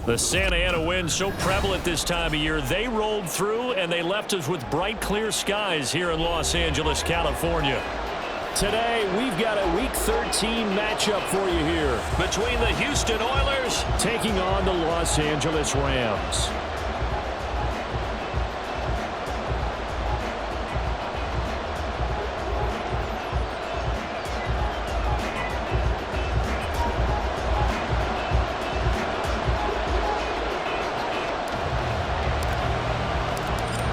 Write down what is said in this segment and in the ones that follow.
The Santa Ana wind so prevalent this time of year. They rolled through, and they left us with bright, clear skies here in Los Angeles, California. Today, we've got a Week 13 matchup for you here between the Houston Oilers taking on the Los Angeles Rams.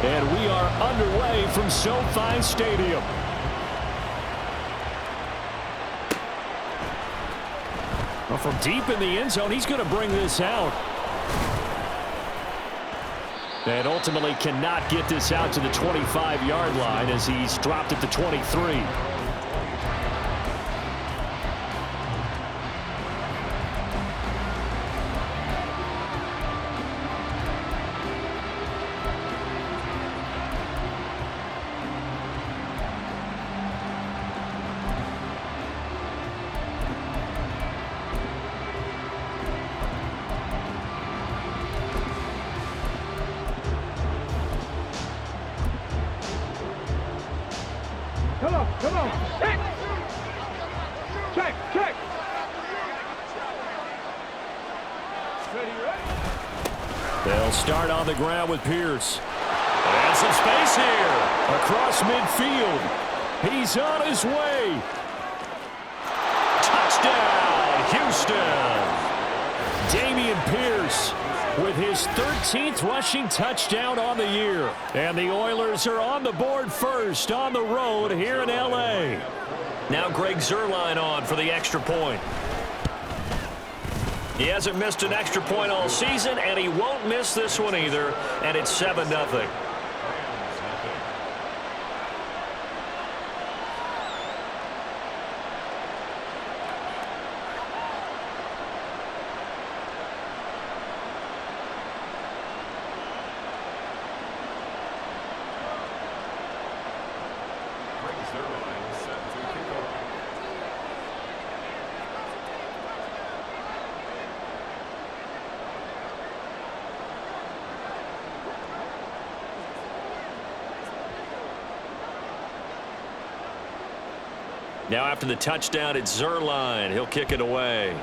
And we are underway from SoFi Stadium. Well, from deep in the end zone, he's going to bring this out. And ultimately cannot get this out to the 25-yard line as he's dropped at the 23. Come on. Check. They'll start on the ground with Pierce. And some space here. Across midfield. He's on his way. Touchdown, Houston. Dameon Pierce with his 13th rushing touchdown on the year. And the Oilers are on the board first on the road here in L.A. Now Greg Zuerlein on for the extra point. He hasn't missed an extra point all season, and he won't miss this one either, and it's 7-0. Now after the touchdown, it's Zuerlein. He'll kick it away.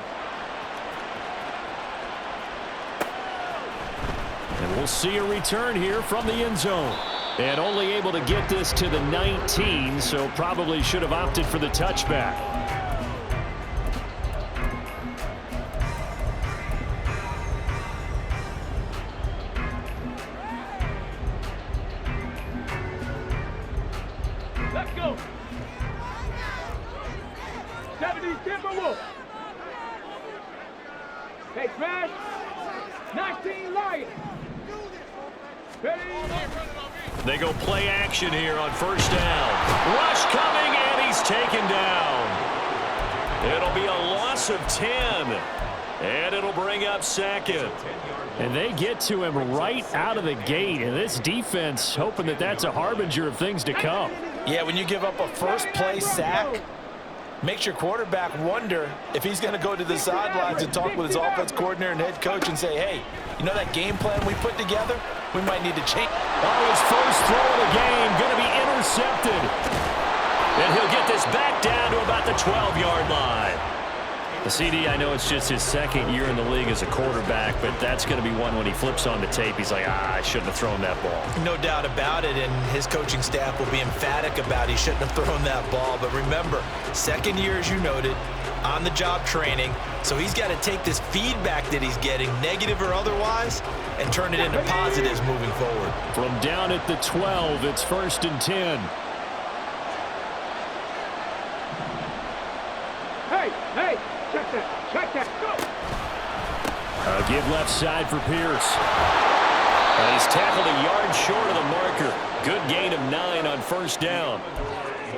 And we'll see a return here from the end zone. And only able to get this to the 19, so probably should have opted for the touchback. Let's go. 70 Timberwolves. Hey, Smash. 19 Lions. Ready? They go play action here on first down. Rush coming, and he's taken down. It'll be a loss of 10. And it'll bring up second. And they get to him right out of the gate. And this defense hoping that that's a harbinger of things to come. Yeah, when you give up a first-play sack, makes your quarterback wonder if he's going to go to the sidelines and talk with his offense coordinator and head coach and say, hey, you know that game plan we put together? We might need to change. Oh, his first throw of the game going to be intercepted. And he'll get this back down to about the 12-yard line. The CD, I know it's just his second year in the league as a quarterback, but that's going to be one when he flips on the tape. He's like, I shouldn't have thrown that ball. No doubt about it, and his coaching staff will be emphatic about he shouldn't have thrown that ball. But remember, second year, as you noted, on-the-job training, so he's got to take this feedback that he's getting, negative or otherwise, and turn it into positives moving forward. From down at the 12, it's 1st and 10. Hey, check that, go! Give left side for Pierce. And he's tackled a yard short of the marker. Good gain of 9 on first down.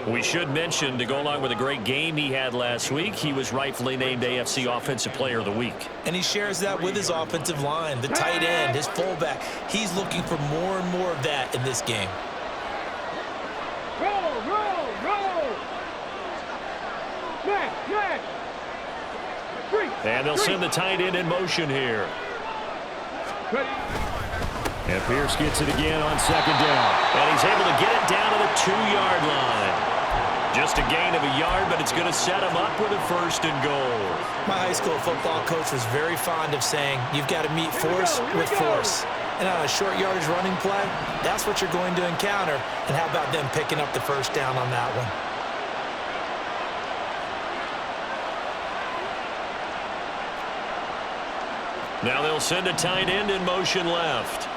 We should mention, to go along with a great game he had last week, he was rightfully named AFC Offensive Player of the Week. And he shares that with his offensive line, the tight end, his fullback. He's looking for more and more of that in this game. Roll! Smash! And they'll send the tight end in motion here. Ready. And Pierce gets it again on second down. And he's able to get it down to the 2-yard line. Just a gain of a yard, but it's going to set him up with a first and goal. My high school football coach was very fond of saying, you've got to meet force with force. And on a short yardage running play, that's what you're going to encounter. And how about them picking up the first down on that one? Now they'll send a tight end in motion left.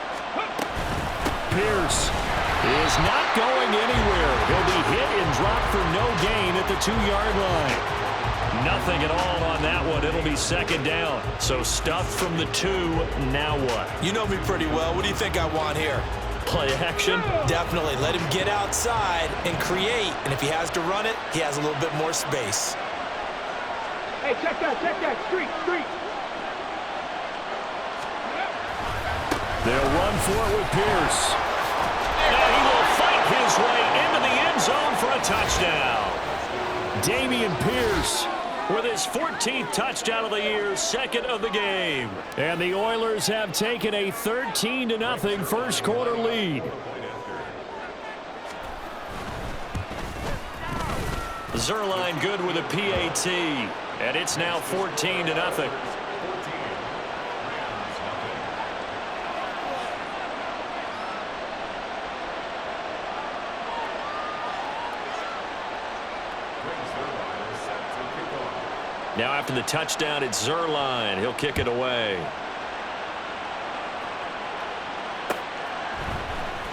Pierce is not going anywhere. He'll be hit and dropped for no gain at the 2-yard line. Nothing at all on that one. It'll be second down. So stuffed from the 2. Now what? You know me pretty well. What do you think I want here? Play action? Definitely. Let him get outside and create. And if he has to run it, he has a little bit more space. Hey, check that. Street. They'll run for it with Pierce. And he will fight his way into the end zone for a touchdown. Dameon Pierce with his 14th touchdown of the year, second of the game. And the Oilers have taken a 13-0 first quarter lead. Zerline good with a PAT, and it's now 14-0. Now after the touchdown, it's Zerline. He'll kick it away.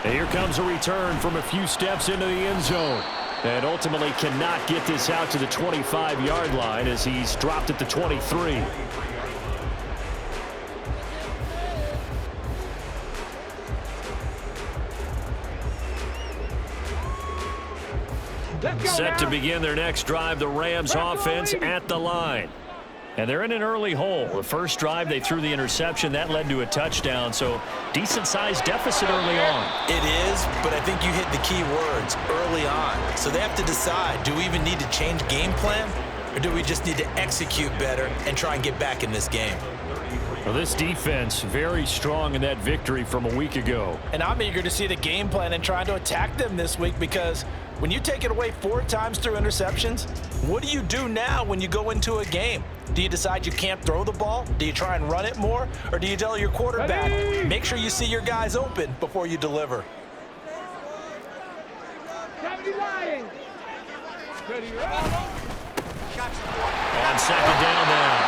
And here comes a return from a few steps into the end zone. And ultimately cannot get this out to the 25-yard line as he's dropped at the 23. Set to begin their next drive, the Rams offense at the line. And they're in an early hole. The first drive, they threw the interception. That led to a touchdown, so decent-sized deficit early on. It is, but I think you hit the key words, early on. So they have to decide, do we even need to change game plan, or do we just need to execute better and try and get back in this game? Well, this defense very strong in that victory from a week ago. And I'm eager to see the game plan and try to attack them this week, because when you take it away 4 times through interceptions, what do you do now when you go into a game? Do you decide you can't throw the ball? Do you try and run it more? Or do you tell your quarterback, make sure you see your guys open before you deliver? 70 Lions. On second down now,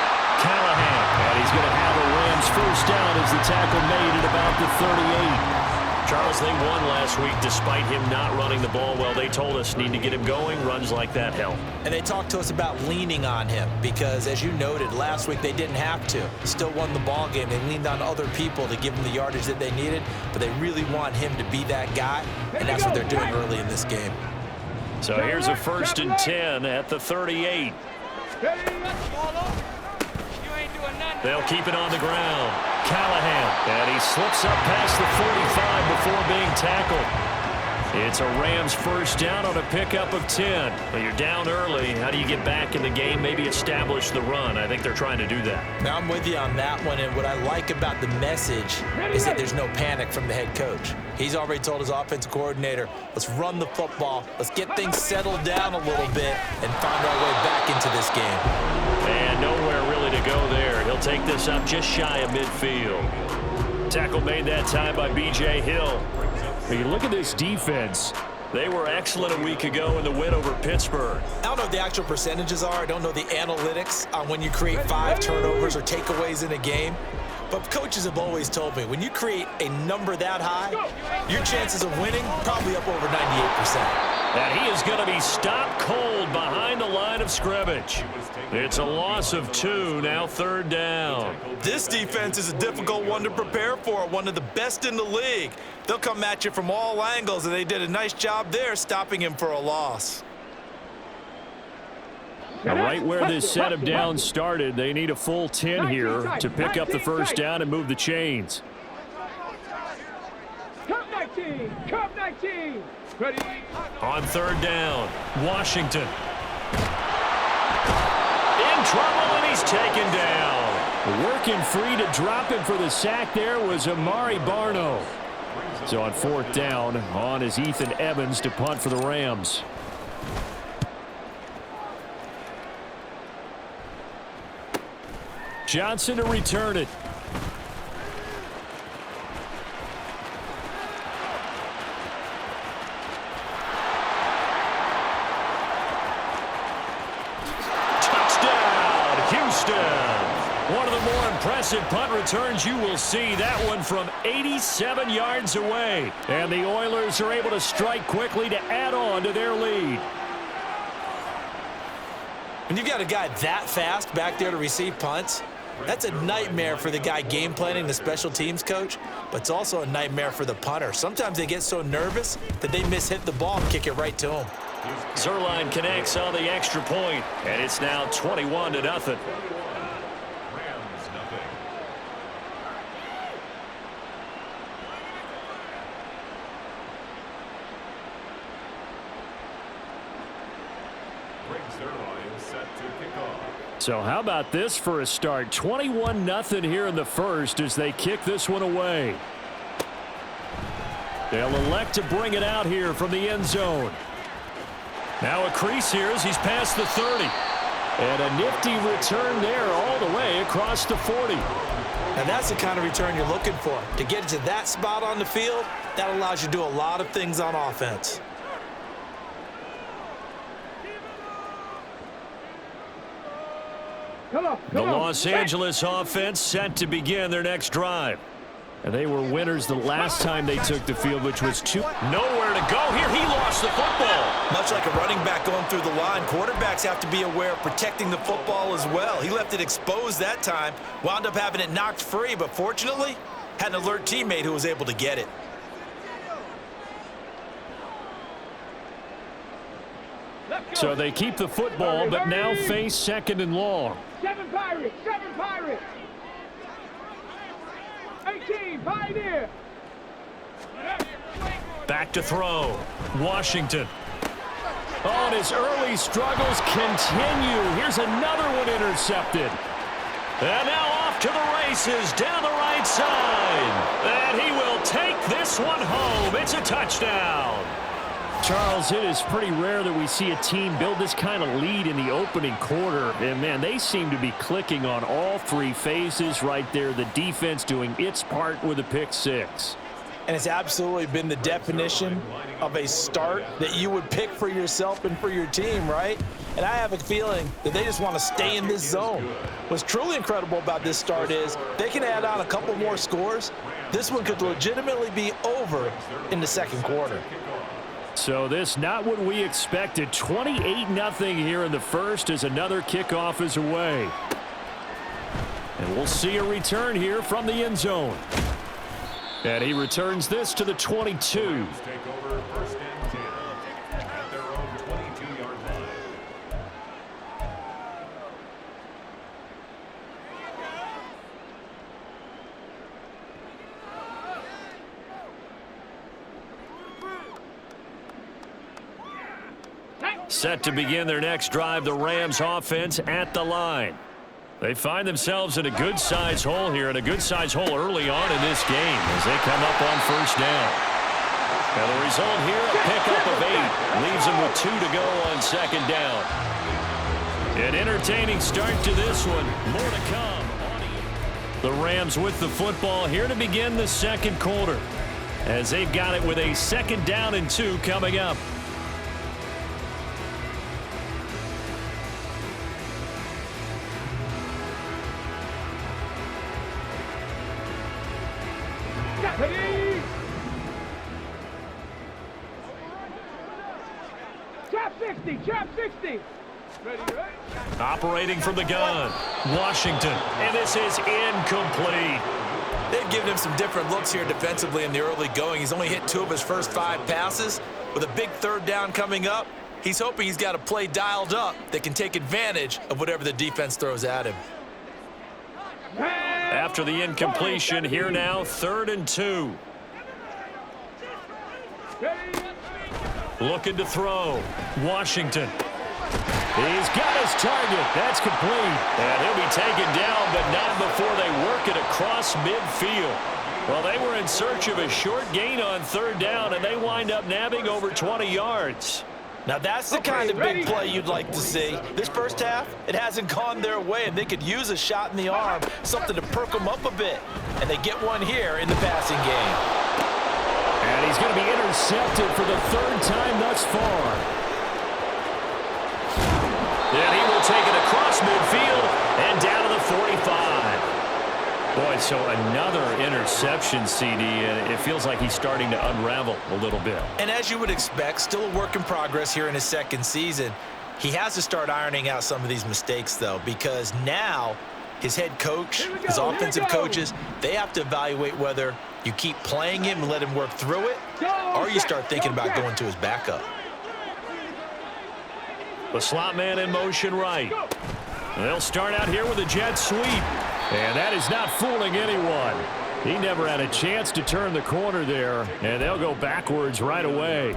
Callahan. And he's going to have a Rams first down as the tackle made at about the 38. Charles, they won last week despite him not running the ball well. They told us need to get him going. Runs like that help. And they talked to us about leaning on him because, as you noted, last week they didn't have to. Still won the ball game. They leaned on other people to give them the yardage that they needed, but they really want him to be that guy, and that's what they're doing early in this game. So here's a 1st and 10 at the 38. They'll keep it on the ground. Callahan, and he slips up past the 45 before being tackled. It's a Rams first down on a pickup of 10. Well, you're down early. How do you get back in the game, maybe establish the run? I think they're trying to do that. Now, I'm with you on that one, and what I like about the message is that there's no panic from the head coach. He's already told his offensive coordinator, let's run the football, let's get things settled down a little bit, and find our way back into this game. And nowhere really to go there. He'll take this up just shy of midfield. Tackle made that time by B.J. Hill. When you look at this defense, they were excellent a week ago in the win over Pittsburgh. I don't know what the actual percentages are. I don't know the analytics on when you create 5 turnovers or takeaways in a game. But coaches have always told me, when you create a number that high, your chances of winning probably up over 98%. And he is going to be stopped cold behind the line of scrimmage. It's a loss of 2, now 3rd down. This defense is a difficult one to prepare for, one of the best in the league. They'll come at you from all angles, and they did a nice job there stopping him for a loss. Now, right where this set of downs started, they need a full 10 here to pick up the first down and move the chains. Cup 19, Cup 19. Ready? On 3rd down, Washington. In trouble, and he's taken down. Working free to drop him for the sack there was Amari Barno. So on 4th down, on is Ethan Evans to punt for the Rams. Johnson to return it. Touchdown, Houston. One of the more impressive punt returns you will see. That one from 87 yards away. And the Oilers are able to strike quickly to add on to their lead. When you've got a guy that fast back there to receive punts, that's a nightmare for the guy game planning, the special teams coach, but it's also a nightmare for the punter. Sometimes they get so nervous that they miss-hit the ball and kick it right to him. Zerline connects on the extra point, and it's now 21-0. So how about this for a start? 21-0 here in the first as they kick this one away. They'll elect to bring it out here from the end zone. Now a crease here as he's past the 30. And a nifty return there all the way across the 40. And that's the kind of return you're looking for. To get to that spot on the field, that allows you to do a lot of things on offense. The Los Angeles offense set to begin their next drive. And they were winners the last time they took the field, which was nowhere to go here. He lost the football. Much like a running back going through the line, quarterbacks have to be aware of protecting the football as well. He left it exposed that time, wound up having it knocked free, but fortunately, had an alert teammate who was able to get it. So they keep the football, but now face 2nd and long. 7 Pirates, 7 Pirates. 18, Pioneer. Back to throw. Washington. Oh, and his early struggles continue. Here's another one intercepted. And now off to the races down the right side. And he will take this one home. It's a touchdown. Charles, it is pretty rare that we see a team build this kind of lead in the opening quarter. And, man, they seem to be clicking on all 3 phases right there. The defense doing its part with a pick 6. And it's absolutely been the definition of a start that you would pick for yourself and for your team, right? And I have a feeling that they just want to stay in this zone. What's truly incredible about this start is they can add on a couple more scores. This one could legitimately be over in the 2nd quarter. So this not what we expected. 28-0 here in the first as another kickoff is away. And we'll see a return here from the end zone. And he returns this to the 22. Take over 1st and 10 at their own 22-yard line. Set to begin their next drive, the Rams offense at the line. They find themselves in a good-sized hole here, and a good-sized hole early on in this game as they come up on 1st down. Now the result here, a pickup of 8. Leaves them with 2 to go on 2nd down. An entertaining start to this one. More to come. The Rams with the football here to begin the 2nd quarter as they've got it with a 2nd down and 2 coming up. Trap 60. Ready. Operating from the gun, Washington, and this is incomplete. They've given him some different looks here defensively in the early going. He's only hit 2 of his first 5 passes. With a big 3rd down coming up, he's hoping he's got a play dialed up that can take advantage of whatever the defense throws at him. After the incompletion, here now 3rd and 2. Looking to throw. Washington. He's got his target. That's complete. And he'll be taken down, but not before they work it across midfield. Well, they were in search of a short gain on third down, and they wind up nabbing over 20 yards. Now, that's the kind of big play you'd like to see. This first half, it hasn't gone their way, and they could use a shot in the arm, something to perk them up a bit. And they get one here in the passing game. And he's going to be intercepted for the third time thus far. And he will take it across midfield and down to the 45. Boy, so another interception, CD, and it feels like he's starting to unravel a little bit. And as you would expect, still a work in progress here in his second season. He has to start ironing out some of these mistakes, though, because now his head coach, his offensive coaches, they have to evaluate whether you keep playing him and let him work through it, or you start thinking about going to his backup. The slot man in motion right. They'll start out here with a jet sweep. And that is not fooling anyone. He never had a chance to turn the corner there, and they'll go backwards right away.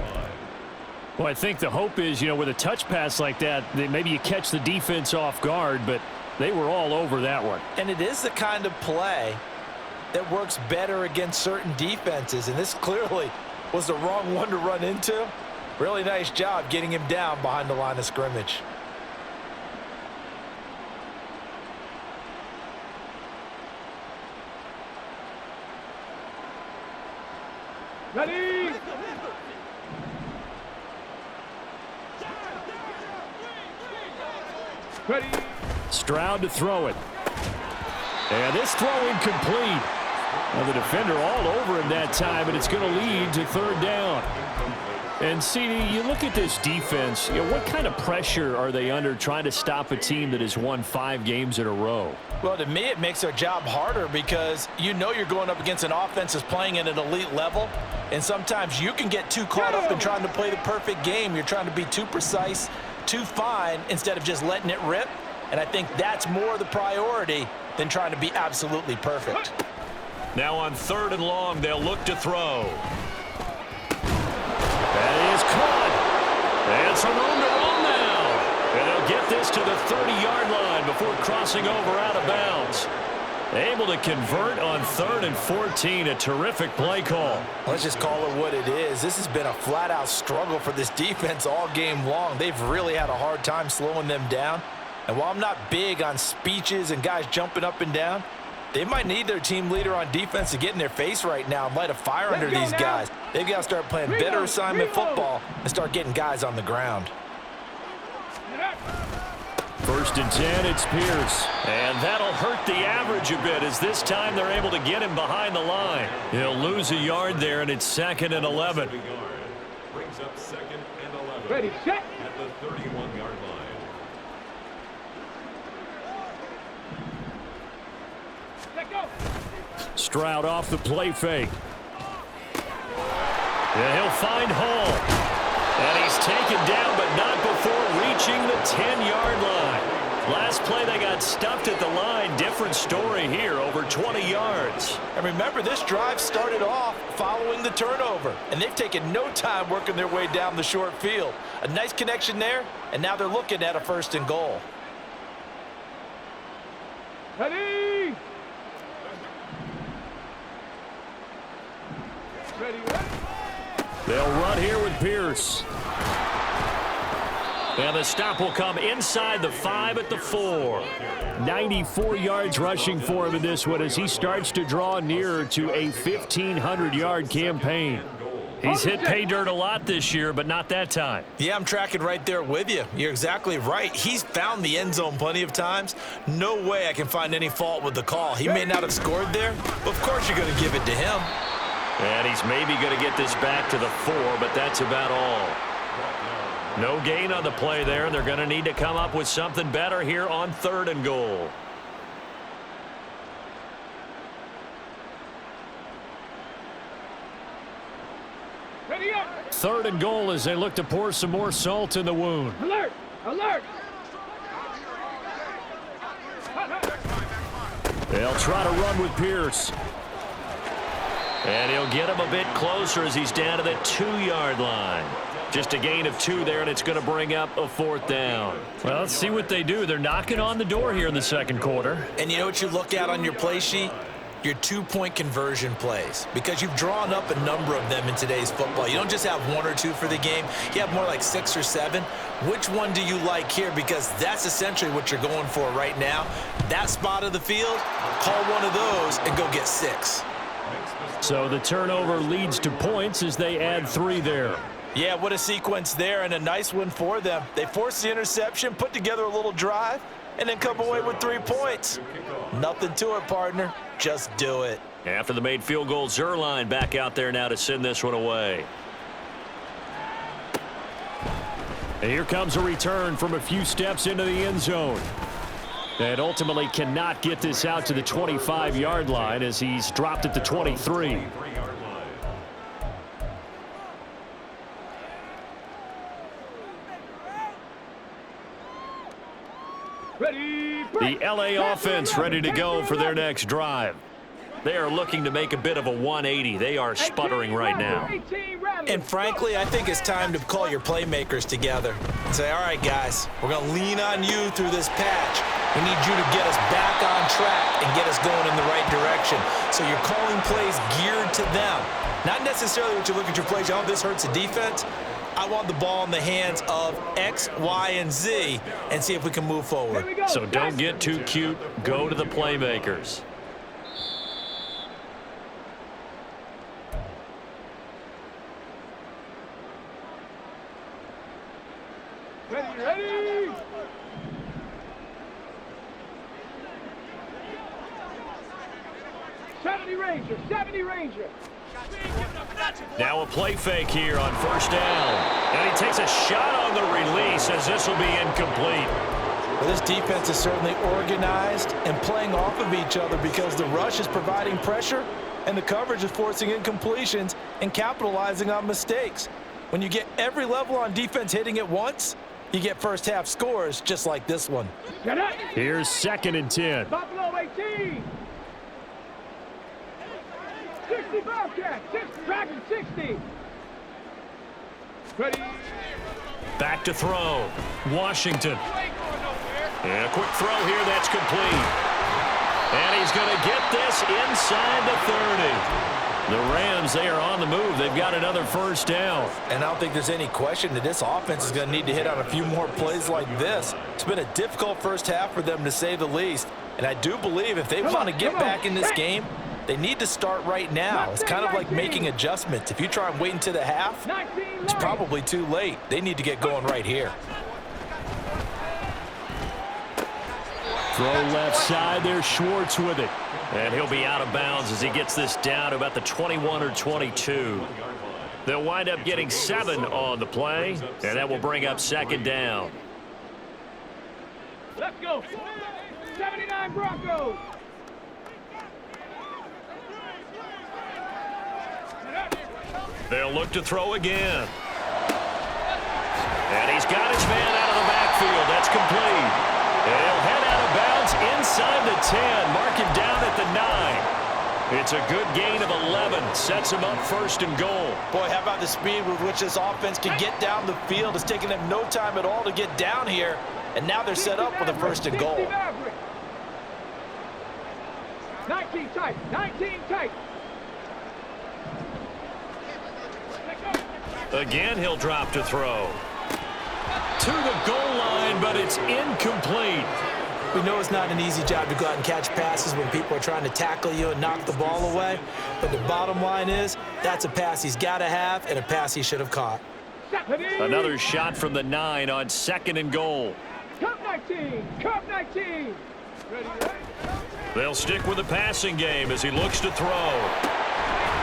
Well, I think the hope is, with a touch pass like that, that maybe you catch the defense off guard, but they were all over that one. And it is the kind of play that works better against certain defenses, and this clearly was the wrong one to run into. Really nice job getting him down behind the line of scrimmage. Ready? Ready? Stroud to throw it. And this throw incomplete. Well, the defender all over him that time, and it's going to lead to third down. And, CD, you look at this defense, what kind of pressure are they under trying to stop a team that has won 5 games in a row? Well, to me, it makes their job harder because you're going up against an offense that's playing at an elite level, and sometimes you can get too caught up in trying to play the perfect game. You're trying to be too precise, too fine, instead of just letting it rip, and I think that's more the priority than trying to be absolutely perfect. Now on third and long, they'll look to throw. That is caught. And some room to run now. And they'll get this to the 30-yard line before crossing over out of bounds. Able to convert on 3rd and 14. A terrific play call. Let's just call it what it is. This has been a flat-out struggle for this defense all game long. They've really had a hard time slowing them down. And while I'm not big on speeches and guys jumping up and down, they might need their team leader on defense to get in their face right now and light a fire under these guys. They've got to start playing better assignment football and start getting guys on the ground. 1st and 10, it's Pierce. And that'll hurt the average a bit as this time they're able to get him behind the line. He'll lose a yard there, and it's 2nd and 11. Brings up 2nd and 11. Ready, set. At the 31-yard line. Let go. Stroud off the play fake. And he'll find Hall. And he's taken down, but not before reaching the 10-yard line. Last play, they got stuffed at the line. Different story here, over 20 yards. And remember, this drive started off following the turnover, and they've taken no time working their way down the short field. A nice connection there, and now they're looking at a 1st and goal. Ready? Ready, ready. They'll run here with Pierce. And the stop will come inside the 5 at the 4. 94 yards rushing for him in this one as he starts to draw nearer to a 1,500-yard campaign. He's hit pay dirt a lot this year, but not that time. Yeah, I'm tracking right there with you. You're exactly right. He's found the end zone plenty of times. No way I can find any fault with the call. He may not have scored there, but of course you're going to give it to him. And he's maybe going to get this back to the 4, but that's about all. No gain on the play there, and they're going to need to come up with something better here on 3rd and goal. Ready up. 3rd and goal as they look to pour some more salt in the wound. Alert. Alert. They'll try to run with Pierce. And he'll get him a bit closer as he's down to the 2-yard line. Just a gain of 2 there, and it's going to bring up a 4th down. Well, let's see what they do. They're knocking on the door here in the second quarter. And you know what you look at on your play sheet? Your 2-point conversion plays, because you've drawn up a number of them in today's football. You don't just have 1 or 2 for the game. You have more like 6 or 7. Which one do you like here? Because that's essentially what you're going for right now. That spot of the field, call one of those and go get 6. So the turnover leads to points as they add 3 there. Yeah, what a sequence there, and a nice one for them. They force the interception, put together a little drive, and then come away with 3 points. Nothing to it, partner. Just do it. After the made field goal, Zerline back out there now to send this one away. And here comes a return from a few steps into the end zone. And ultimately cannot get this out to the 25-yard line as he's dropped at the 23. The LA offense ready to go for their next drive. They are looking to make a bit of a 180. They are sputtering right now. And frankly, I think it's time to call your playmakers together and say, all right, guys, we're going to lean on you through this patch. We need you to get us back on track and get us going in the right direction. So you're calling plays geared to them. Not necessarily what you look at your plays, oh, this hurts the defense. I want the ball in the hands of X, Y, and Z and see if we can move forward. So don't get too cute. Go to the playmakers. Ready. 70 Ranger. Now a play fake here on first down. And he takes a shot on the release as this will be incomplete. Well, this defense is certainly organized and playing off of each other because the rush is providing pressure and the coverage is forcing incompletions and capitalizing on mistakes. When you get every level on defense hitting at once, you get first half scores just like this one. Here's 2nd and 10. Buffalo 18. 60 Bobcat. 60. Ready. Back to throw. Washington. And a quick throw here that's complete. And he's going to get this inside the 30. The Rams, they are on the move. They've got another first down. And I don't think there's any question that this offense is going to need to hit on a few more plays like this. It's been a difficult first half for them, to say the least. And I do believe if they want to get back in this game, they need to start right now. It's kind of like making adjustments. If you try and wait until the half, it's probably too late. They need to get going right here. Throw left side there, Schwartz with it. And he'll be out of bounds as he gets this down to about the 21 or 22. They'll wind up getting 7 on the play, and that will bring up 2nd down. Let's go. 79 Broncos. They'll look to throw again. And he's got his man out of the backfield. That's complete. And he'll head out of bounds inside the 10. Mark him down at the 9. It's a good gain of 11. Sets him up 1st and goal. Boy, how about the speed with which this offense can get down the field? It's taken them no time at all to get down here. And now they're set up with a 1st and goal. 19 tight. Again, he'll drop to throw. To the goal line, but it's incomplete. We know it's not an easy job to go out and catch passes when people are trying to tackle you and knock the ball away. But the bottom line is, that's a pass he's got to have and a pass he should have caught. Another shot from the 9 on 2nd and goal. Cup 19. They'll stick with the passing game as he looks to throw.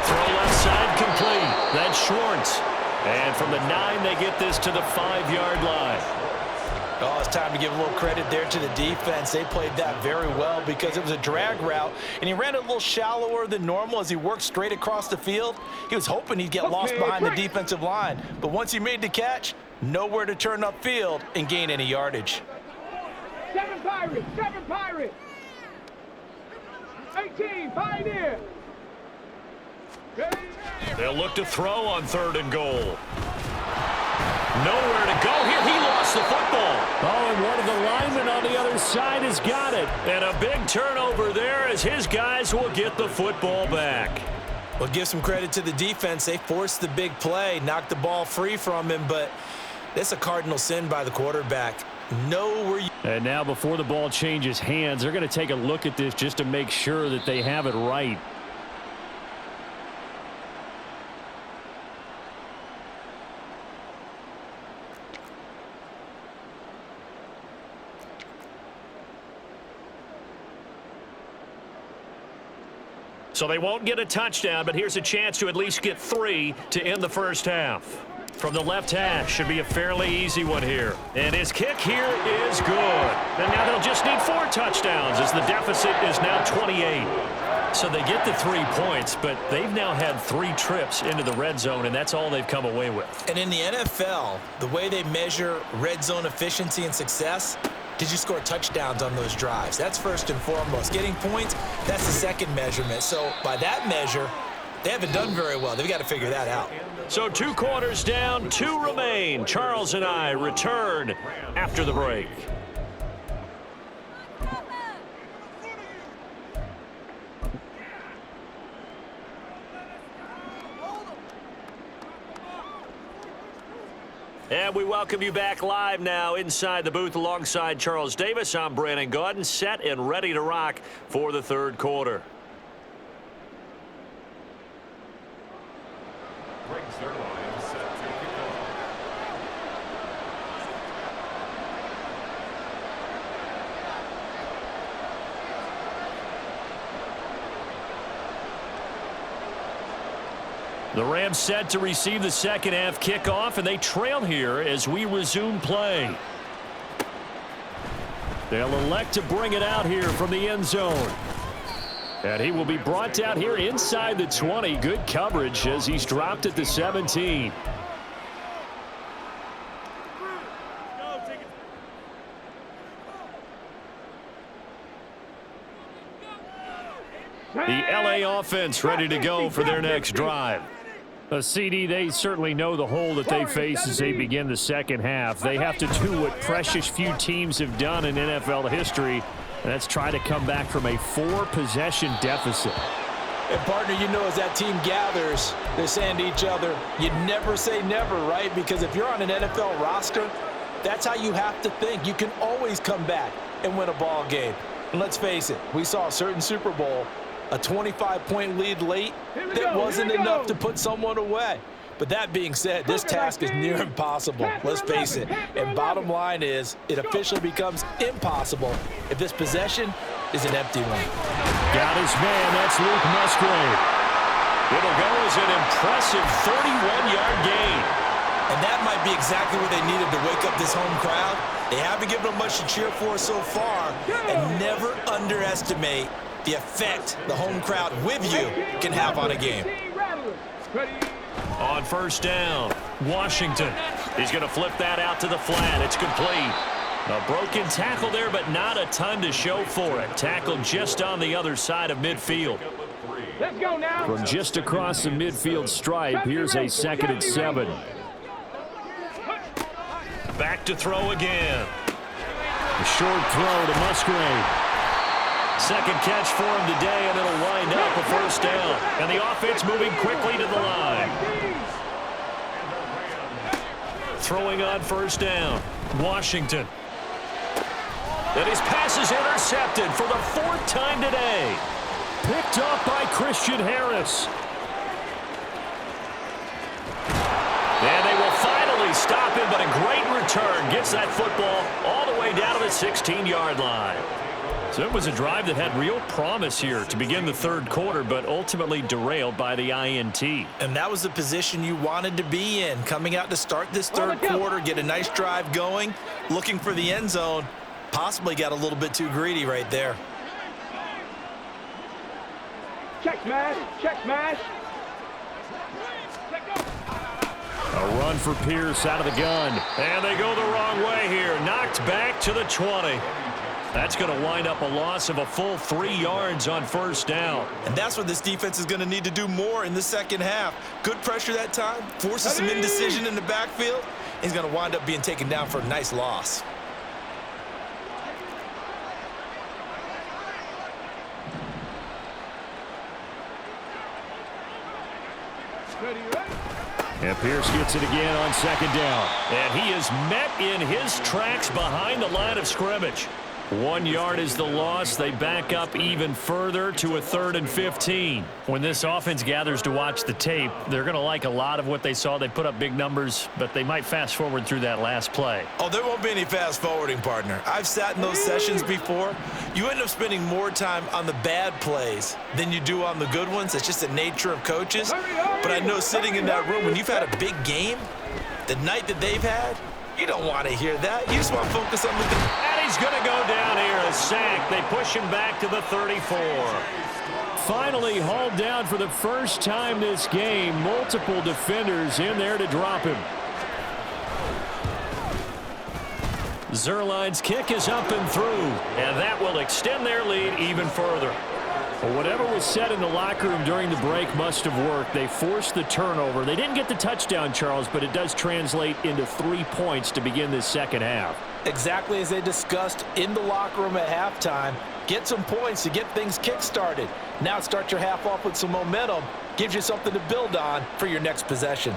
Throw left side complete. That's Schwartz. And from the 9, they get this to the 5-yard line. Oh, it's time to give a little credit there to the defense. They played that very well because it was a drag route, and he ran a little shallower than normal as he worked straight across the field. He was hoping he'd get lost behind the defensive line, but once he made the catch, nowhere to turn upfield and gain any yardage. 7 Pirates. 18 Pioneer. They'll look to throw on 3rd and goal. Nowhere to go here. He lost the football. Oh, and one of the linemen on the other side has got it. And a big turnover there as his guys will get the football back. Well, give some credit to the defense. They forced the big play, knocked the ball free from him, but that's a cardinal sin by the quarterback. And now before the ball changes hands, they're going to take a look at this just to make sure that they have it right. So they won't get a touchdown, but here's a chance to at least get 3 to end the first half. From the left hash, should be a fairly easy one here. And his kick here is good. And now they'll just need 4 touchdowns as the deficit is now 28. So they get the 3 points, but they've now had 3 trips into the red zone, and that's all they've come away with. And in the NFL, the way they measure red zone efficiency and success, did you score touchdowns on those drives? That's first and foremost. Getting points, that's the second measurement. So by that measure, they haven't done very well. They've got to figure that out. So 2 quarters down, 2 remain. Charles and I return after the break. And we welcome you back live now inside the booth alongside Charles Davis. I'm Brandon Gaudin, set and ready to rock for the third quarter. Brings their line set to kick off. The Rams set to receive the second half kickoff, and they trail here as we resume play. They'll elect to bring it out here from the end zone. And he will be brought down here inside the 20. Good coverage as he's dropped at the 17. The LA offense ready to go for their next drive. A CD, they certainly know the hole that they face as they begin the second half. They have to do what precious few teams have done in NFL history, and that's try to come back from a 4-possession deficit. And partner, you know, as that team gathers, they're saying to each other, you never say never, right? Because if you're on an NFL roster, that's how you have to think. You can always come back and win a ball game. And let's face it, we saw a certain Super Bowl, a 25-point lead late that wasn't enough to put someone away. But that being said, this task is near impossible. Let's face it. And bottom line is, it officially becomes impossible if this possession is an empty one. Got his man. That's Luke Musgrave. It'll go as an impressive 31-yard gain. And that might be exactly what they needed to wake up this home crowd. They haven't given them much to cheer for so far. And never underestimate the effect the home crowd with you can have on a game. On first down, Washington. He's going to flip that out to the flat. It's complete. A broken tackle there, but not a ton to show for it. Tackled just on the other side of midfield. Let's go now. From just across the midfield stripe, here's a 2nd and 7. Back to throw again. A short throw to Musgrave. Second catch for him today, and it'll wind up a first down. And the offense moving quickly to the line. Throwing on first down, Washington. And his pass is intercepted for the 4th time today. Picked up by Christian Harris. And they will finally stop him, but a great return gets that football all the way down to the 16-yard line. So it was a drive that had real promise here to begin the third quarter, but ultimately derailed by the INT. And that was the position you wanted to be in, coming out to start this third quarter, get a nice drive going, looking for the end zone. Possibly got a little bit too greedy right there. Check smash, check smash. A run for Pierce out of the gun. And they go the wrong way here. Knocked back to the 20. That's going to wind up a loss of a full 3 yards on first down. And that's what this defense is going to need to do more in the second half. Good pressure that time, forces some indecision in the backfield. he's going to wind up being taken down for a nice loss. And Pierce gets it again on second down. And he is met in his tracks behind the line of scrimmage. 1 yard is the loss. They back up even further to a 3rd and 15. When this offense gathers to watch the tape, they're going to like a lot of what they saw. They put up big numbers, but they might fast forward through that last play. Oh, there won't be any fast forwarding, partner. I've sat in those sessions before. You end up spending more time on the bad plays than you do on the good ones. It's just the nature of coaches. But I know sitting in that room, when you've had a big game, the night that they've had, you don't want to hear that. You just want to focus on the good. And he's going to go down here, a sack. They push him back to the 34. Finally hauled down for the first time this game. Multiple defenders in there to drop him. Zerline's kick is up and through, and that will extend their lead even further. Well, whatever was said in the locker room during the break must have worked. They forced the turnover. They didn't get the touchdown, Charles, but it does translate into 3 points to begin this second half. Exactly as they discussed in the locker room at halftime. Get some points to get things kick-started. Now start your half off with some momentum. Gives you something to build on for your next possession.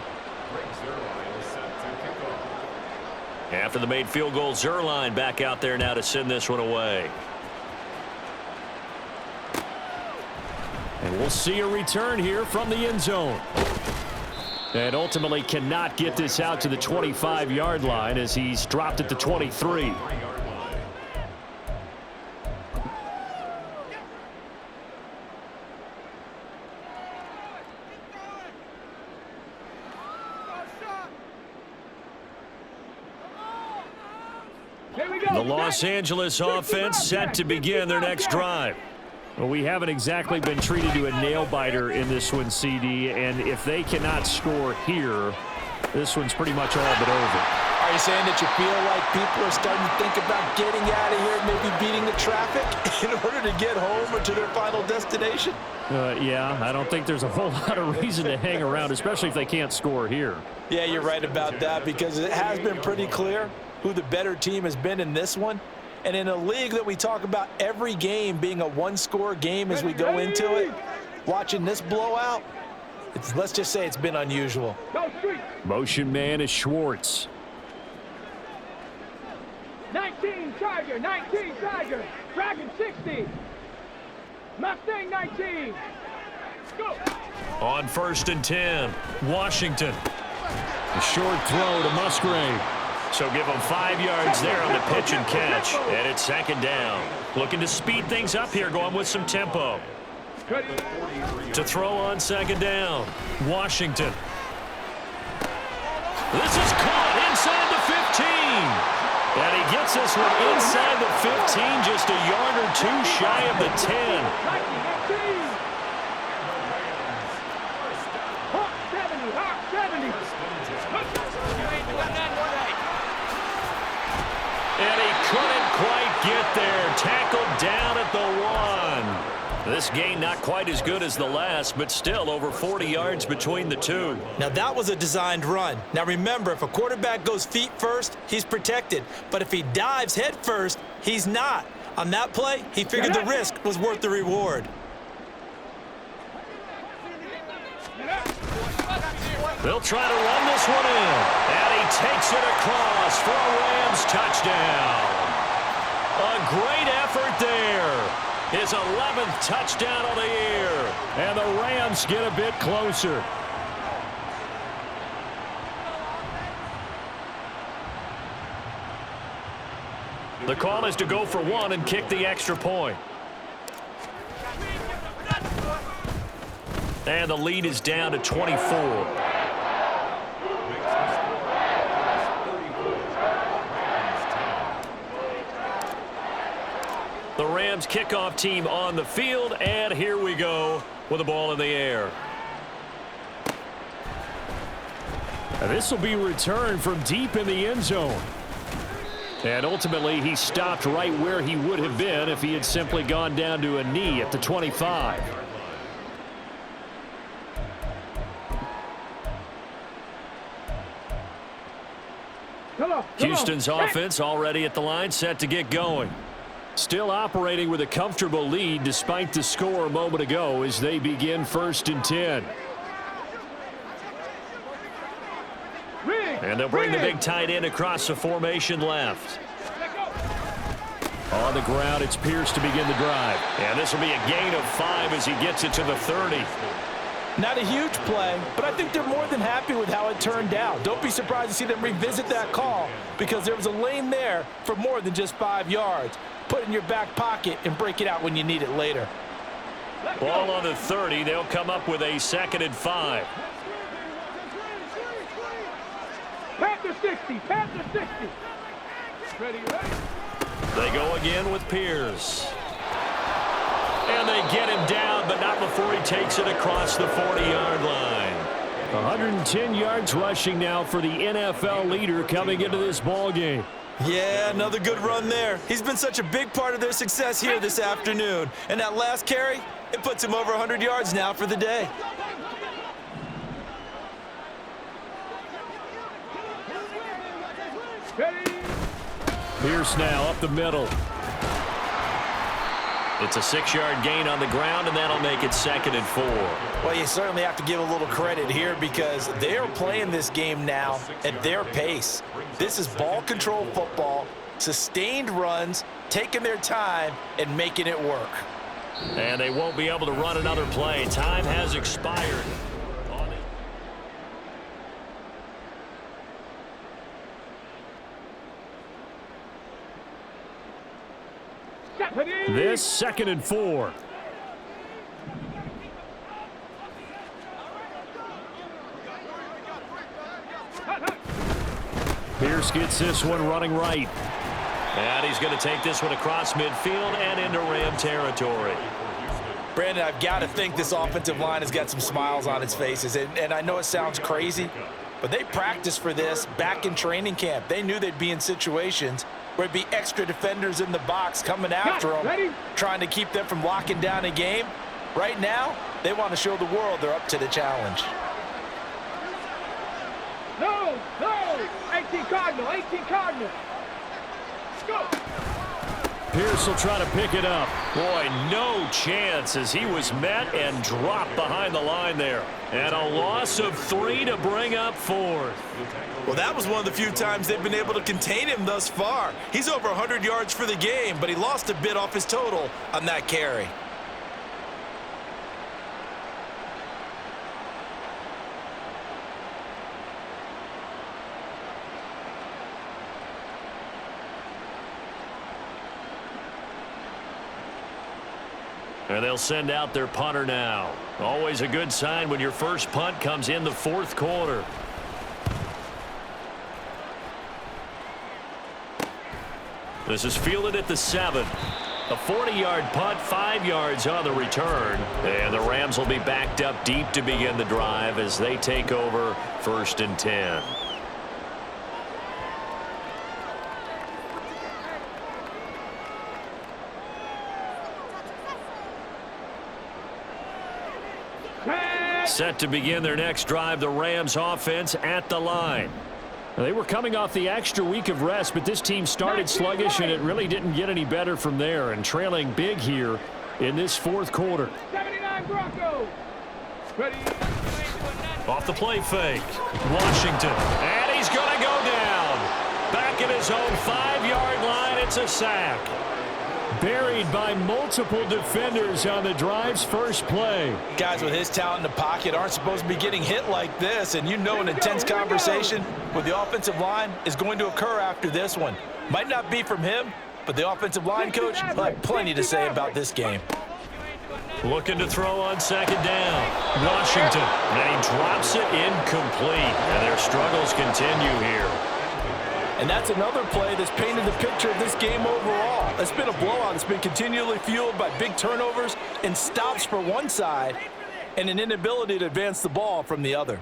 After the made field goal, Zerline back out there now to send this one away. And we'll see a return here from the end zone. And ultimately cannot get this out to the 25-yard line as he's dropped at the 23. The Los Angeles offense set to begin their next drive. Well, we haven't exactly been treated to a nail-biter in this one, CD, and if they cannot score here, this one's pretty much all but over. Are you saying that you feel like people are starting to think about getting out of here, maybe beating the traffic in order to get home or to their final destination? Yeah, I don't think there's a whole lot of reason to hang around, especially if they can't score here. Yeah, you're right about that, because it has been pretty clear who the better team has been in this one. And in a league that we talk about every game being a one-score game as we go into it, watching this blowout, let's just say it's been unusual. Motion man is Schwartz. 19 Tiger, 19 Tiger, Dragon 60, Mustang 19. Go. On 1st and 10, Washington. A short throw to Musgrave. So give them 5 yards there on the pitch and catch. And it's 2nd down. Looking to speed things up here, going with some tempo. To throw on 2nd down, Washington. This is caught inside the 15. And he gets this one inside the 15, just a yard or two shy of the 10. Hawk 70, Hawk 70. And he couldn't quite get there. Tackled down at the 1. This gain not quite as good as the last, but still over 40 yards between the two. Now that was a designed run. Now remember, if a quarterback goes feet first, he's protected. But if he dives head first, he's not. On that play, he figured the risk was worth the reward. They'll try to run this one in. And he takes it across for a Rams touchdown. A great effort there. His 11th touchdown of the year. And the Rams get a bit closer. The call is to go for 1 and kick the extra point. And the lead is down to 24. The Rams kickoff team on the field, and here we go with the ball in the air. And this will be returned from deep in the end zone. And ultimately, he stopped right where he would have been if he had simply gone down to a knee at the 25. Houston's offense already at the line, set to get going. Still operating with a comfortable lead despite the score a moment ago as they begin 1st and 10. And they'll bring the big tight end across the formation left. On the ground, it's Pierce to begin the drive. And this will be a gain of 5 as he gets it to the 30. Not a huge play, but I think they're more than happy with how it turned out. Don't be surprised to see them revisit that call because there was a lane there for more than just 5 yards. Put it in your back pocket and break it out when you need it later. Ball on the 30. They'll come up with a 2nd and 5. Panther 60, Panther 60. Ready. They go again with Pierce. And they get him down, but not before he takes it across the 40-yard line. 110 yards rushing now for the NFL leader coming into this ball game. Yeah, another good run there. He's been such a big part of their success here this afternoon. And that last carry, it puts him over 100 yards now for the day. Pierce now up the middle. It's a 6-yard gain on the ground, and that'll make it 2nd and 4. Well, you certainly have to give a little credit here because they're playing this game now at their pace. This is ball control football, sustained runs, taking their time, and making it work. And they won't be able to run another play. Time has expired. This 2nd and 4. Pierce gets this one running right. And he's going to take this one across midfield and into Ram territory. Brandon, I've got to think this offensive line has got some smiles on its faces. And I know it sounds crazy, but they practiced for this back in training camp. They knew they'd be in situations where there'd be extra defenders in the box coming after them, trying to keep them from locking down a game. Right now, they want to show the world they're up to the challenge. No, 18 Cardinal, 18 Cardinal. Let's go. Pierce will try to pick it up. Boy, no chance as he was met and dropped behind the line there. And a loss of 3 to bring up 4th. Well, that was one of the few times they've been able to contain him thus far. He's over 100 yards for the game, but he lost a bit off his total on that carry. And they'll send out their punter now. Always a good sign when your first punt comes in the 4th quarter. This is fielded at the 7. A 40-yard punt, 5 yards on the return. And the Rams will be backed up deep to begin the drive as they take over 1st and 10. Set to begin their next drive, the Rams offense at the line. They were coming off the extra week of rest, but this team started sluggish, and it really didn't get any better from there, and trailing big here in this 4th quarter. 79 Broncos. Ready. Off the play fake. Washington. And he's going to go down. Back at his own 5-yard line. It's a sack. Buried by multiple defenders on the drive's first play. Guys with his talent in the pocket aren't supposed to be getting hit like this, and you know an intense conversation with the offensive line is going to occur after this one. Might not be from him, but the offensive line coach will have plenty to say about this game. Looking to throw on 2nd down. Washington. And he drops it incomplete. And their struggles continue here. And that's another play that's painted the picture of this game overall. It's been a blowout. It's been continually fueled by big turnovers and stops for one side and an inability to advance the ball from the other.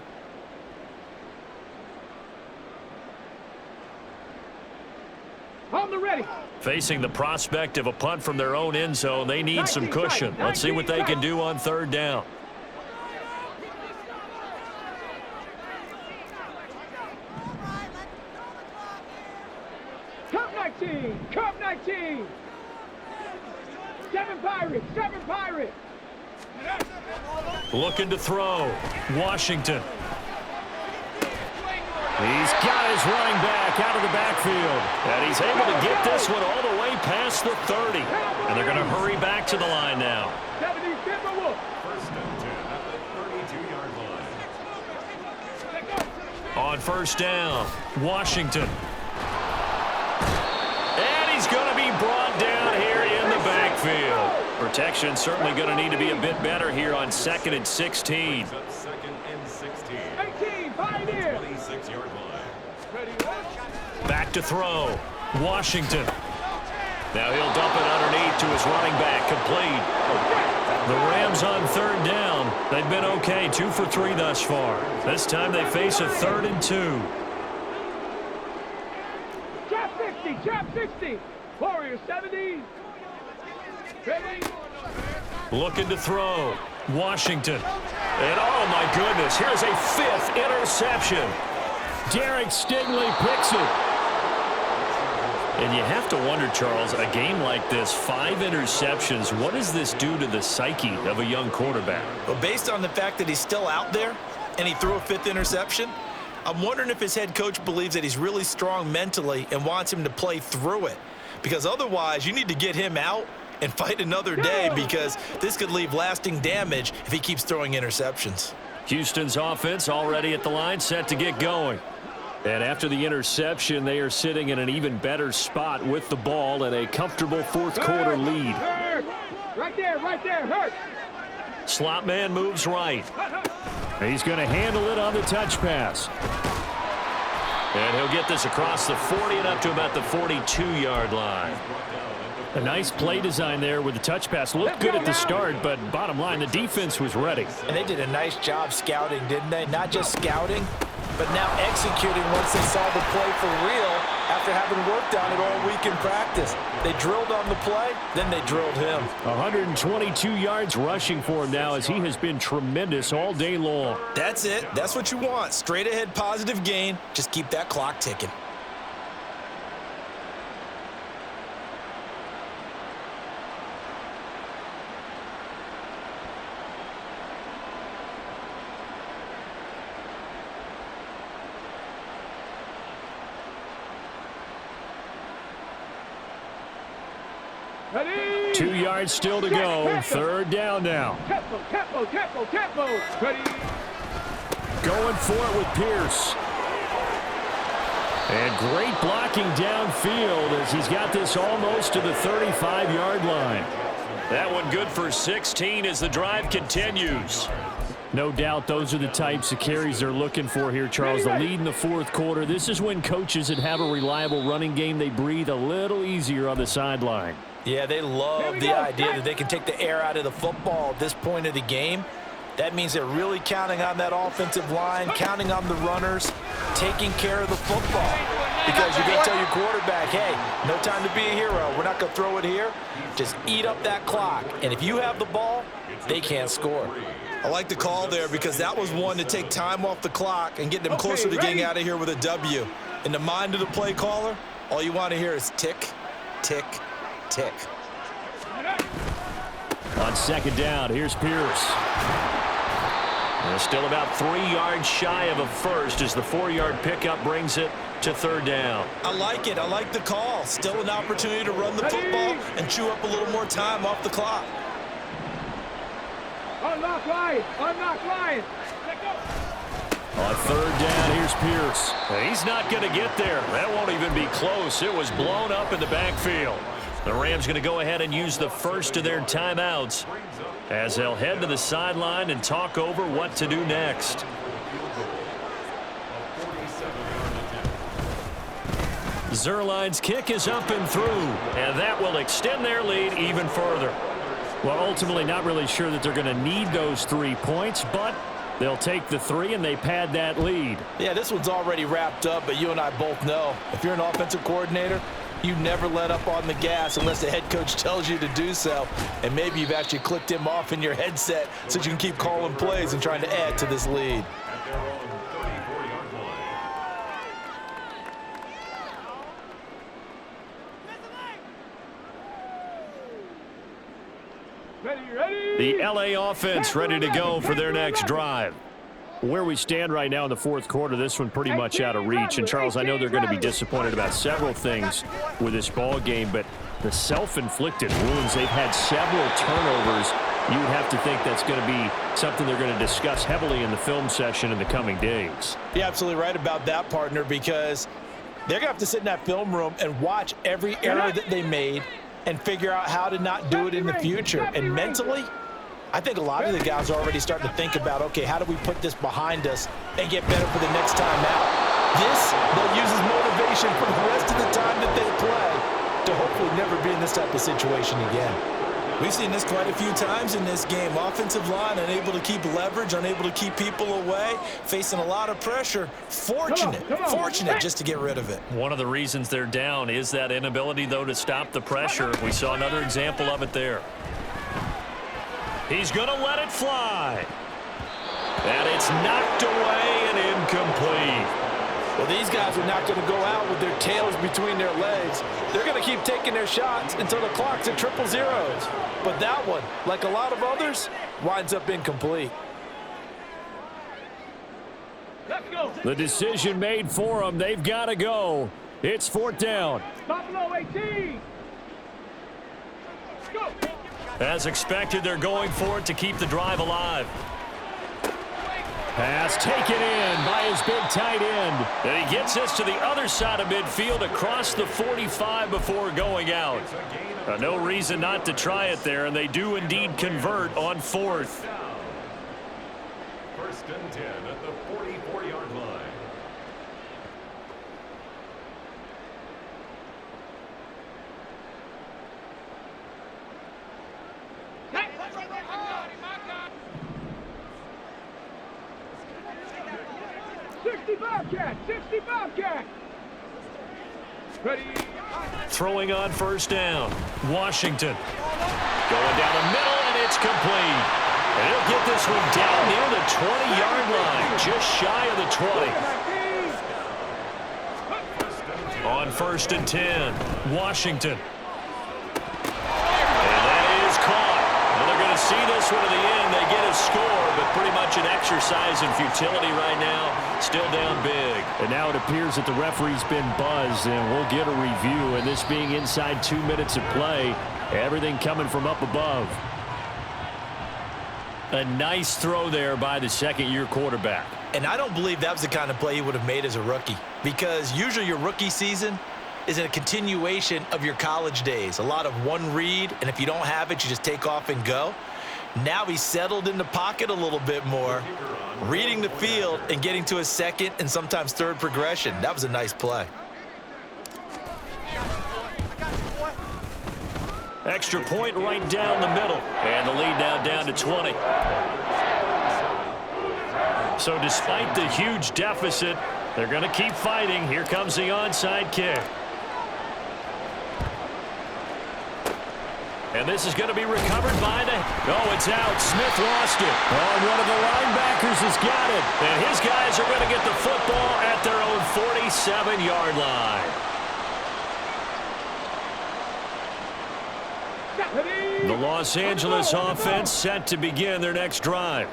On the ready. Facing the prospect of a punt from their own end zone, they need some cushion. Let's see what they can do on 3rd down. 14. 7 Pirates. 7 Pirates. Looking to throw. Washington. He's got his running back out of the backfield. And he's able to get this one all the way past the 30. And they're going to hurry back to the line now. 70 Timberwolves. First and 10 at the 32-yard line. On first down, Washington. And he's going to be brought down here in the backfield. Protection certainly going to need to be a bit better here on 2nd and 16. Second and 16. 18 Pioneer. 26-yard line. Back to throw, Washington. Now he'll dump it underneath to his running back, complete. The Rams on 3rd down. They've been okay, 2 for 3 thus far. This time they face a 3rd and 2. Trap 60. Trap 60. Warriors 70. Ready. Looking to throw, Washington. And oh my goodness, here's a 5th interception. Derek Stingley picks it. And you have to wonder, Charles, a game like this, 5 interceptions, what does this do to the psyche of a young quarterback? Well, based on the fact that he's still out there and he threw a 5th interception, I'm wondering if his head coach believes that he's really strong mentally and wants him to play through it. Because otherwise, you need to get him out and fight another day, because this could leave lasting damage if he keeps throwing interceptions. Houston's offense already at the line, set to get going. And after the interception, they are sitting in an even better spot with the ball and a comfortable 4th quarter lead. Hurt. Right there. Right there. Hurt. Slot man moves right. He's going to handle it on the touch pass. And he'll get this across the 40 and up to about the 42-yard line. A nice play design there with the touch pass. Looked good at the start, but bottom line, the defense was ready. And they did a nice job scouting, didn't they? Not just scouting, but now executing once they saw the play for real after having worked on it all week in practice. They drilled on the play, then they drilled him. 122 yards rushing for him now, as he has been tremendous all day long. That's it. That's what you want. Straight ahead positive gain. Just keep that clock ticking. Ready. 2 yards still to go. 3rd down now. Tempo. Tempo. Tempo. Tempo. Ready. Going for it with Pierce. And great blocking downfield as he's got this almost to the 35-yard line. That one good for 16 as the drive continues. No doubt those are the types of carries they're looking for here, Charles. The lead in the 4th quarter. This is when coaches that have a reliable running game, they breathe a little easier on the sideline. Yeah, they love the idea that they can take the air out of the football at this point of the game. That means they're really counting on that offensive line, counting on the runners, taking care of the football. Because you're going to tell your quarterback, hey, no time to be a hero. We're not going to throw it here. Just eat up that clock. And if you have the ball, they can't score. I like the call there because that was one to take time off the clock and get them closer to getting out of here with a W. In the mind of the play caller, all you want to hear is tick, tick, tick. On 2nd down, here's Pierce. They're still about 3 yards shy of a first as the 4-yard pickup brings it to 3rd down. I like it. I like the call. Still an opportunity to run the football and chew up a little more time off the clock. Unlock Lions. Unlock Lions. On 3rd down, here's Pierce. He's not going to get there. That won't even be close. It was blown up in the backfield. The Rams going to go ahead and use the first of their timeouts as they'll head to the sideline and talk over what to do next. Zerline's kick is up and through, and that will extend their lead even further. Well, ultimately not really sure that they're going to need those 3 points, but they'll take the 3 and they pad that lead. Yeah, this one's already wrapped up, but you and I both know if you're an offensive coordinator, you never let up on the gas unless the head coach tells you to do so. And maybe you've actually clicked him off in your headset so you can keep calling plays and trying to add to this lead. The LA offense ready to go for their next drive. Where we stand right now in the fourth quarter, this one pretty much out of reach. And, Charles, I know they're going to be disappointed about several things with this ball game, but the self-inflicted wounds, they've had several turnovers. You would have to think that's going to be something they're going to discuss heavily in the film session in the coming days. You're absolutely right about that, partner, because they're going to have to sit in that film room and watch every error that they made and figure out how to not do it in the future. And mentally, I think a lot of the guys are already starting to think about, okay, how do we put this behind us and get better for the next time out? This, they'll use as motivation for the rest of the time that they play to hopefully never be in this type of situation again. We've seen this quite a few times in this game. Offensive line unable to keep leverage, unable to keep people away, facing a lot of pressure. Fortunate just to get rid of it. One of the reasons they're down is that inability, though, to stop the pressure. We saw another example of it there. He's going to let it fly. And it's knocked away and incomplete. Well, these guys are not going to go out with their tails between their legs. They're going to keep taking their shots until the clock's at triple zeros. But that one, like a lot of others, winds up incomplete. Let's go. The decision made for them. They've got to go. It's fourth down. Buffalo 18. Go. As expected, they're going for it to keep the drive alive. Pass taken in by his big tight end. And he gets us to the other side of midfield across the 45 before going out. No reason not to try it there, and they do indeed convert on fourth. First and 10 at the 44-yard line. Bobcat, 60 Bobcat. Ready. Throwing on first down. Washington. Going down the middle, and it's complete. And he'll get this one down near the 20-yard line, just shy of the 20. On first and 10, Washington. And that is caught. And they're going to see this one to the end. They get a score, but pretty much an exercise in futility right now. Still down big. And now it appears that the referee's been buzzed, and we'll get a review. And this being inside 2 minutes of play, everything coming from up above. A nice throw there by the second-year quarterback. And I don't believe that was the kind of play he would have made as a rookie, because usually your rookie season is a continuation of your college days. A lot of one read, and if you don't have it, you just take off and go. Now he's settled in the pocket a little bit more, reading the field and getting to a second and sometimes third progression. That was a nice play. Extra point right down the middle. And the lead now down to 20. So despite the huge deficit, they're going to keep fighting. Here comes the onside kick. And this is going to be recovered by the... Oh, it's out. Smith lost it. Oh, one of the linebackers has got it. And his guys are going to get the football at their own 47-yard line. The Los Angeles offense set to begin their next drive.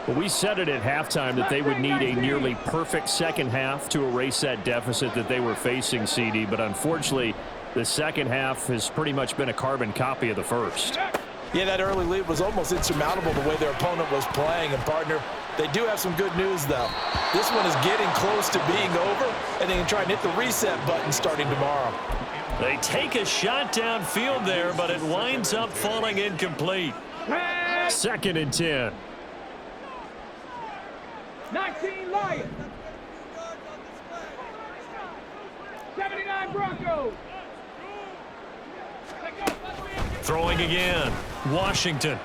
Well, we said it at halftime that they would need a nearly perfect second half to erase that deficit that they were facing, CD. But unfortunately, the second half has pretty much been a carbon copy of the first. Yeah, that early lead was almost insurmountable the way their opponent was playing. And, partner, they do have some good news, though. This one is getting close to being over, and they can try and hit the reset button starting tomorrow. They take a shot downfield there, but it winds up falling incomplete. Second and 10. 19 Lions. 79 Broncos. Throwing again. Washington.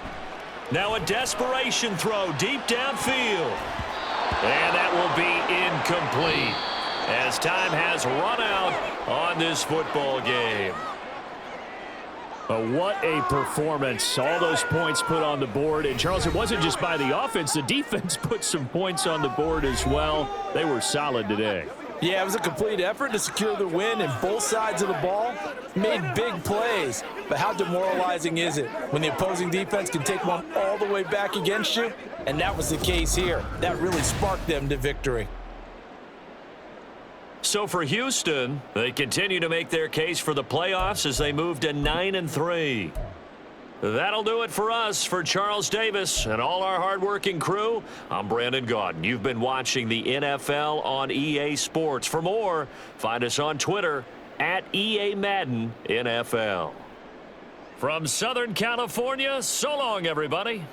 Now a desperation throw deep downfield. And that will be incomplete as time has run out on this football game. But what a performance. All those points put on the board. And, Charles, it wasn't just by the offense. The defense put some points on the board as well. They were solid today. Yeah, it was a complete effort to secure the win, and both sides of the ball made big plays. But how demoralizing is it when the opposing defense can take one all the way back against you? And that was the case here. That really sparked them to victory. So for Houston, they continue to make their case for the playoffs as they move to 9-3. That'll do it for us. For Charles Davis and all our hardworking crew, I'm Brandon Gaudin. You've been watching the NFL on EA Sports. For more, find us on Twitter at EA Madden NFL. From Southern California, so long, everybody.